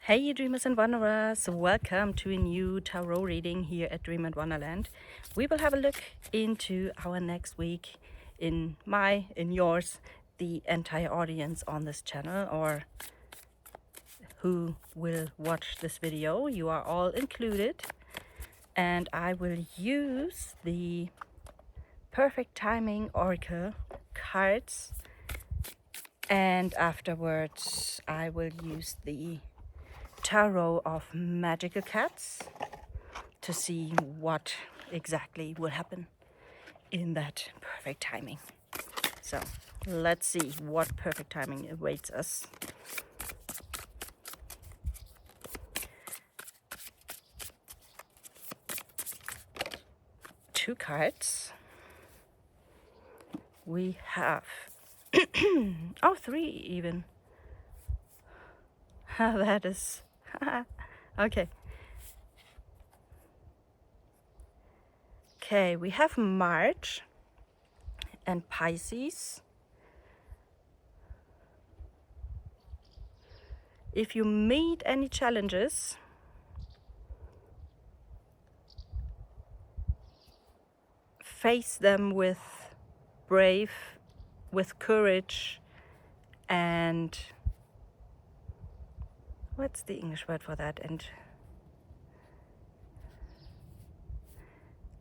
Hey dreamers and wanderers, welcome to a new tarot reading here at Dream and Wanderland. We will have a look into our next week in yours, the entire audience on this channel, or who will watch this video. You are all included, and I will use the perfect timing oracle cards, and afterwards I will use the tarot of magical cats to see what exactly will happen in that perfect timing. So let's see what perfect timing awaits us. Two cards. We have oh, three even. That is okay. Okay, we have March and Pisces. If you meet any challenges, face them with courage, and what's the English word for that?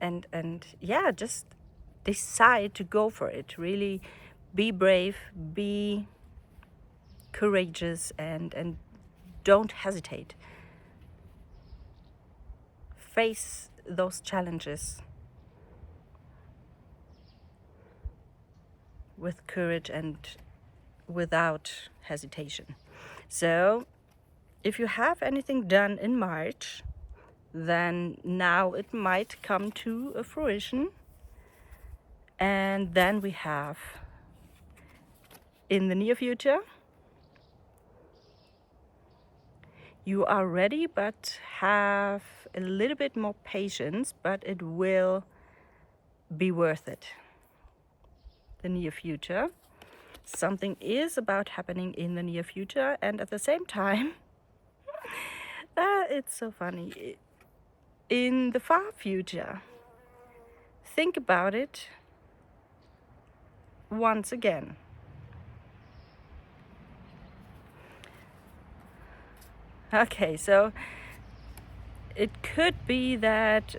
And yeah, just decide to go for it. Really be brave, be courageous, and don't hesitate. Face those challenges with courage and without hesitation. So if you have anything done in March, then now it might come to a fruition. And then we have in the near future, you are ready, but have a little bit more patience, but it will be worth it. The near future. Something is about happening in the near future, and at the same time, it's so funny. In the far future, think about it once again. Okay, so it could be that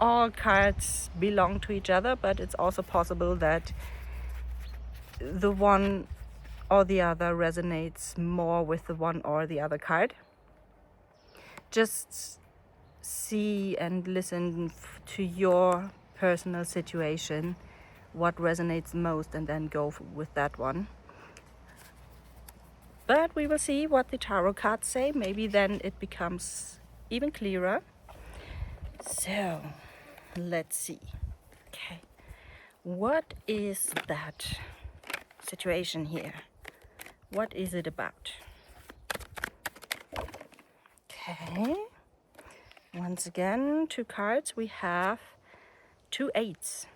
all cards belong to each other, but it's also possible that the one or the other resonates more with the one or the other card. Just see and listen to your personal situation, what resonates most, and then go with that one. But we will see what the tarot cards say. Maybe then it becomes even clearer. So let's see. Okay, what is that situation here? What is it about? Okay, once again, two cards. We have two eights.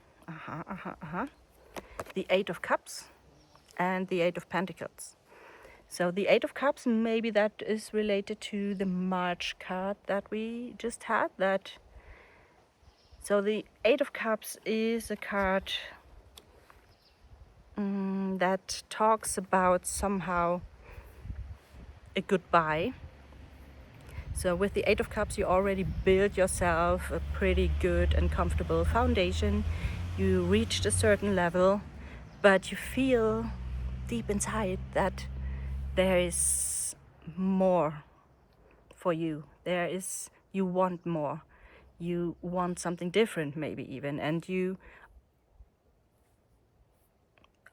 The Eight of Cups and the Eight of Pentacles. So the Eight of Cups, maybe that is related to the March card that we just had. So the Eight of Cups is a card that talks about somehow a goodbye. So with the Eight of Cups, you already built yourself a pretty good and comfortable foundation. You reached a certain level, but you feel deep inside that there is more for you. You want more. You want something different, maybe even, and you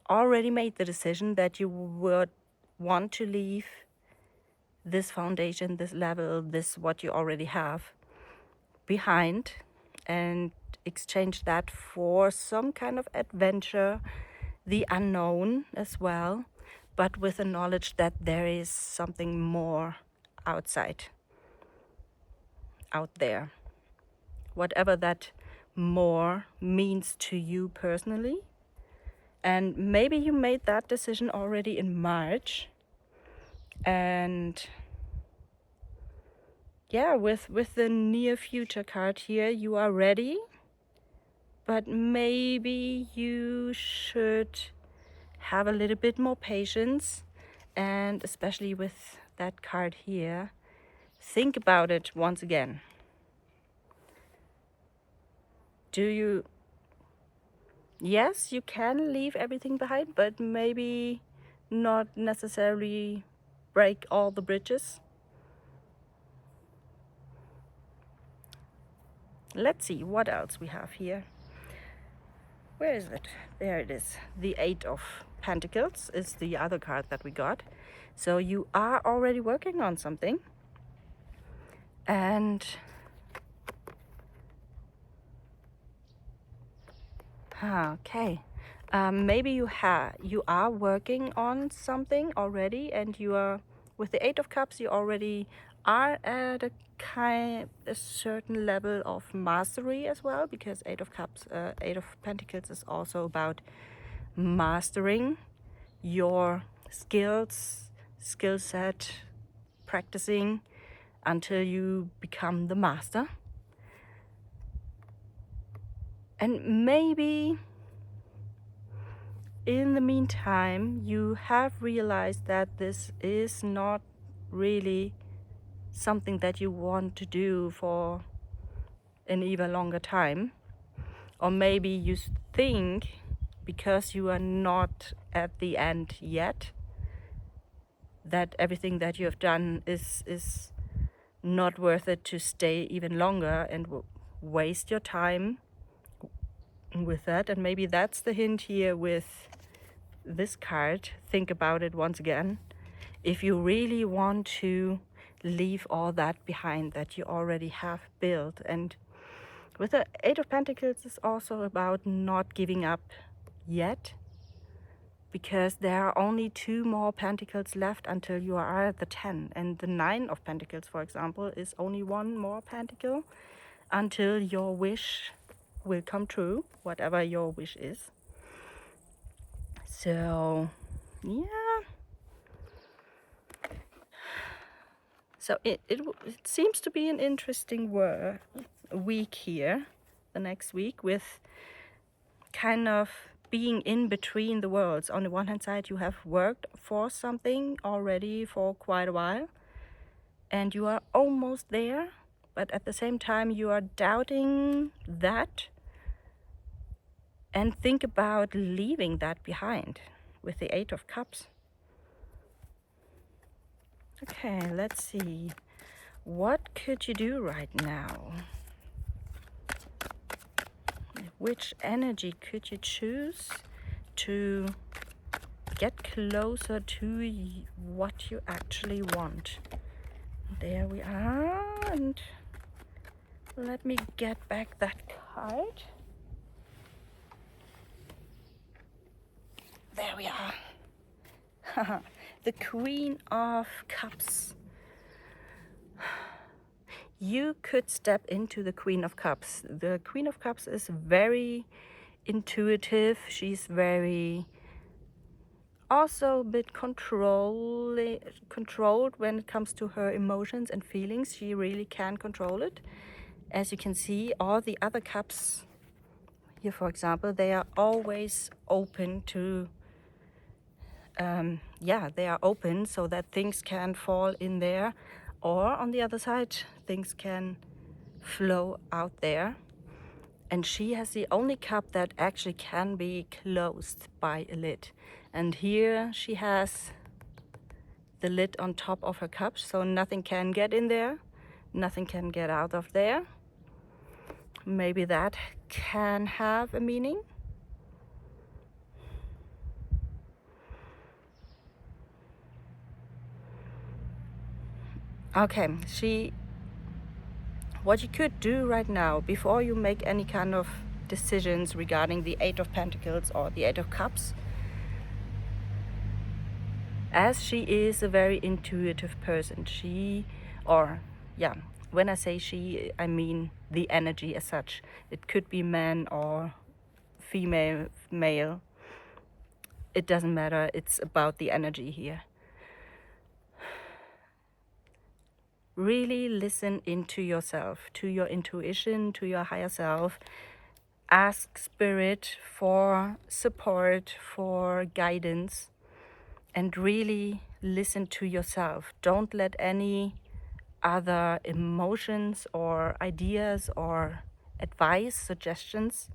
already made the decision that you would want to leave this foundation, this level, this what you already have behind, and exchange that for some kind of adventure, the unknown as well, but with the knowledge that there is something more outside, out there. Whatever that more means to you personally. And maybe you made that decision already in March, And yeah, with the near future card here, you are ready, but maybe you should have a little bit more patience. And especially with that card here, think about it once again. Do you... Yes, you can leave everything behind, but maybe not necessarily break all the bridges. Let's see what else we have here. Where is it? There it is. The Eight of Pentacles is the other card that we got. So you are already working on something. And okay, maybe you are working on something already, and you are with the Eight of Cups. You already are at a certain level of mastery as well, because Eight of Cups, Eight of Pentacles is also about mastering your skill set, practicing until you become the master. And maybe in the meantime, you have realized that this is not really something that you want to do for an even longer time. Or maybe you think, because you are not at the end yet, that everything that you have done is not worth it to stay even longer and waste your time with that. And maybe that's the hint here with this card. Think about it once again. If you really want to leave all that behind that you already have built. And with the Eight of Pentacles, it's also about not giving up yet, because there are only 2 more pentacles left until you are at the 10. And the Nine of Pentacles, for example, is only 1 more pentacle until your wish will come true, whatever your wish is. So yeah, so it seems to be an interesting week here, the next week, with kind of being in between the worlds. On the one hand side, you have worked for something already for quite a while and you are almost there, but at the same time you are doubting that, and think about leaving that behind with the Eight of Cups. Okay, let's see. What could you do right now? Which energy could you choose to get closer to what you actually want? There we are. And let me get back that card. There we are. The Queen of Cups. You could step into the Queen of Cups. The Queen of Cups is very intuitive. She's very also a bit controlled when it comes to her emotions and feelings. She really can control it. As you can see, all the other cups here, for example, they are always open to they are open so that things can fall in there, or on the other side things can flow out there. And she has the only cup that actually can be closed by a lid, and here she has the lid on top of her cup, so nothing can get in there, nothing can get out of there. Maybe that can have a meaning. Okay, what you could do right now, before you make any kind of decisions regarding the Eight of Pentacles or the Eight of Cups, as she is a very intuitive person, when I say she, I mean the energy as such. It could be man or female, male. It doesn't matter. It's about the energy here. Really listen into yourself, to your intuition, to your higher self. Ask Spirit for support, for guidance, and really listen to yourself. Don't let any other emotions or ideas or advice, suggestions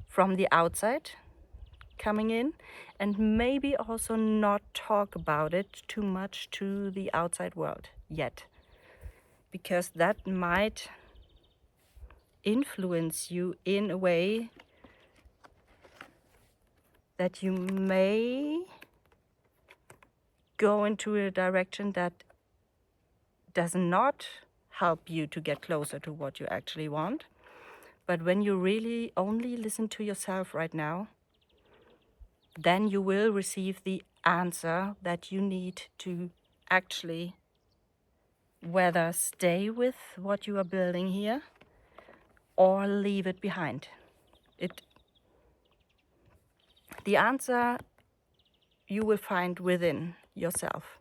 from the outside coming in, and maybe also not talk about it too much to the outside world yet, because that might influence you in a way that you may go into a direction that does not help you to get closer to what you actually want. But when you really only listen to yourself right now, then you will receive the answer that you need to actually whether stay with what you are building here or leave it behind. The answer you will find within yourself,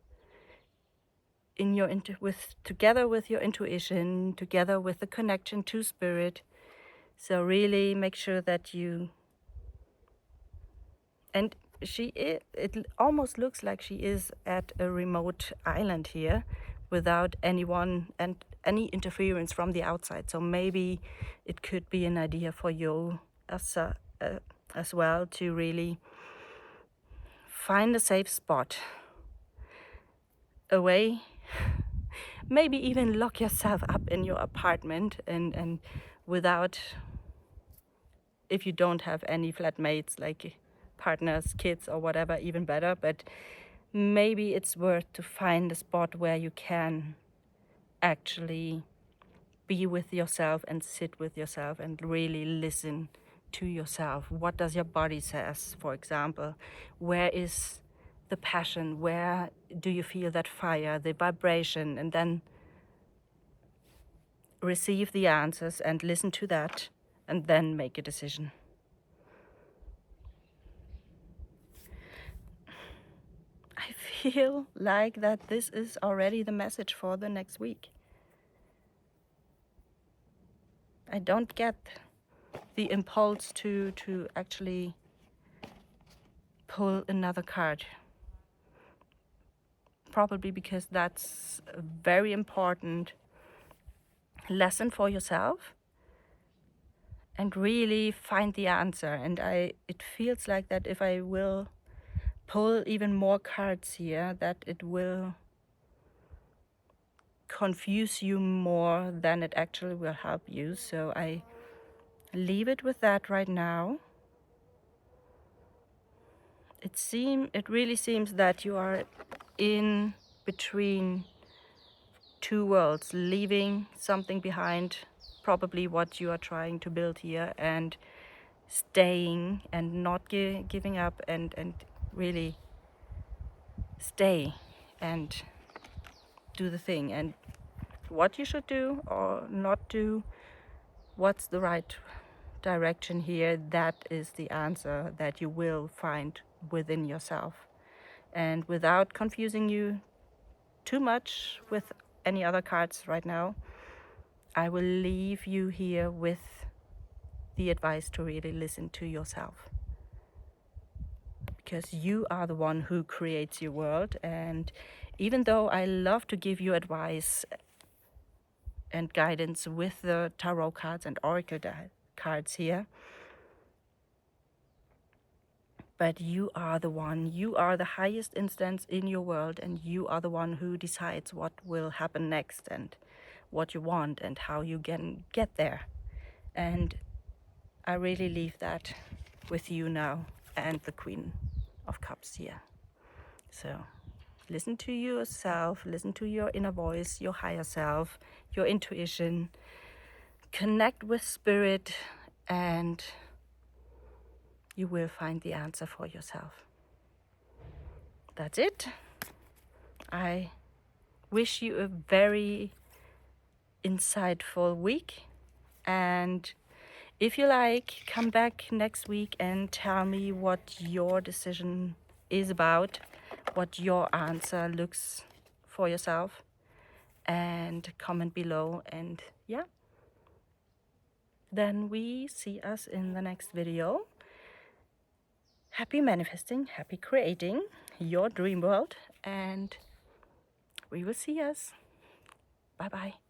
in your together with your intuition, together with the connection to spirit. So really make sure that you, and it almost looks like she is at a remote island here without anyone and any interference from the outside. So maybe it could be an idea for you as well to really find a safe spot away. Maybe even lock yourself up in your apartment and without, if you don't have any flatmates like partners, kids or whatever, even better. But maybe it's worth to find a spot where you can actually be with yourself and sit with yourself and really listen to yourself. What does your body says, for example? Where is the passion? Where do you feel that fire, the vibration? And then receive the answers and listen to that and then make a decision. I feel like that this is already the message for the next week. I don't get the impulse to actually pull another card. Probably because that's a very important lesson for yourself and really find the answer. And it feels like that if I will pull even more cards here, that it will confuse you more than it actually will help you. So I leave it with that right now. It really seems that you are in between two worlds, leaving something behind, probably what you are trying to build here, and staying and not giving up and really stay and do the thing. And what you should do or not do, what's the right direction here, that is the answer that you will find within yourself. And without confusing you too much with any other cards right now, I will leave you here with the advice to really listen to yourself. Because you are the one who creates your world. And even though I love to give you advice and guidance with the tarot cards and oracle cards here, but you are the one, you are the highest instance in your world, and you are the one who decides what will happen next and what you want and how you can get there. And I really leave that with you now and the Queen of Cups here. So listen to yourself, listen to your inner voice, your higher self, your intuition, connect with spirit, and you will find the answer for yourself. That's it. I wish you a very insightful week, and if you like, come back next week and tell me what your decision is about, what your answer looks for yourself. and comment below. And yeah, then we see us in the next video. Happy manifesting, happy creating your dream world, and we will see us. Bye bye.